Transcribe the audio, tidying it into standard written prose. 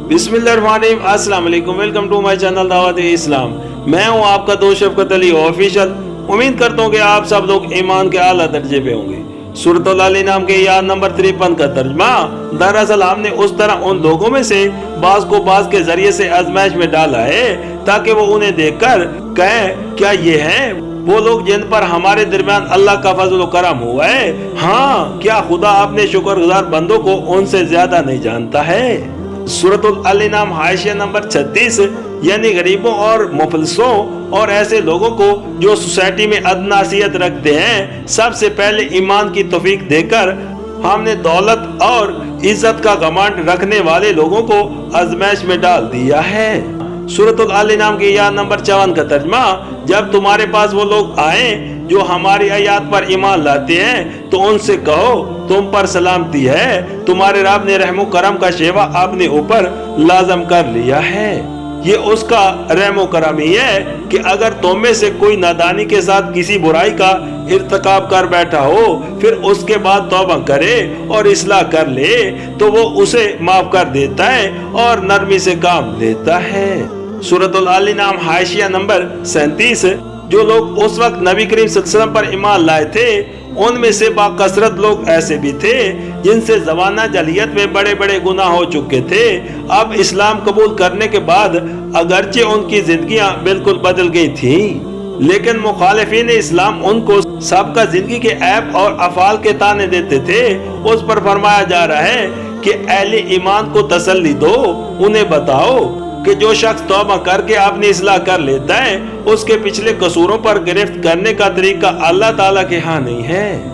बिस्मिल्लाहिर्रहमानिर्रहीम, अस्सलाम वालेकुम, वेलकम टू माय चैनल दावत इस्लाम। मैं हूं आपका दोस्त शफकत अली ऑफिशियल। उम्मीद करता हूं कि आप सब लोग ईमान के आला दर्जे पे होंगे। सूरतुल अल नाम के आयत नंबर 53 का तर्जमा, दरअसल हमने उस तरह उन लोगों में से बाज को बाज के जरिए से आजमाइश में डाला है ताकि वो उन्हें देखकर कहें क्या ये हैं वो लोग जिन पर हमारे दरमियान अल्लाह का फजल व करम हुआ है। हाँ, क्या खुदा अपने शुक्रगुजार बंदों को उनसे ज्यादा नहीं जानता है। सूरतुल अल नाम हाशिया नंबर 36, यानी गरीबों और मुफलिसों और ऐसे लोगों को जो सोसाइटी में अदनासियत रखते हैं, सबसे पहले ईमान की तौफीक देकर हमने दौलत और इज्जत का घमंड रखने वाले लोगों को आजमाइश में डाल दिया है। सूरतुल अल नाम की आयत नंबर 54 का तर्जमा, जब तुम्हारे पास वो लोग आए जो हमारी आयत पर ईमान लाते हैं तो उनसे कहो तुम पर सलामती है, तुम्हारे रब ने रहमो करम का शेवा अपने ऊपर लाजम कर लिया है। ये उसका रहमो करम ही है कि अगर तुम में से कोई नादानी के साथ किसी बुराई का इर्तिकाब कर बैठा हो, फिर उसके बाद तौबा करे और इस्लाह कर ले तो वो उसे माफ कर देता है और नरमी से काम लेता है। सूरतुल अल नाम हाशिया नंबर 37, जो लोग उस वक्त नबी करीम सल्लल्लाहु अलैहि वसल्लम पर ईमान लाए थे उनमें से बाकसरत लोग ऐसे भी थे जिनसे ज़माना जलियत में बड़े बड़े गुनाह हो चुके थे। अब इस्लाम कबूल करने के बाद अगरचे उनकी जिंदगियां बिल्कुल बदल गई थी, लेकिन मुखालिफीन इस्लाम उनको सबका जिंदगी के ऐब और अफाल के ताने देते थे। उस पर फरमाया जा रहा है कि अहले ईमान को तसल्ली दो, उन्हें बताओ कि जो शख्स तौबा करके अपनी इस्लाह कर लेता है उसके पिछले कसूरों पर गिरफ्त करने का तरीका अल्लाह ताला के यहाँ नहीं है।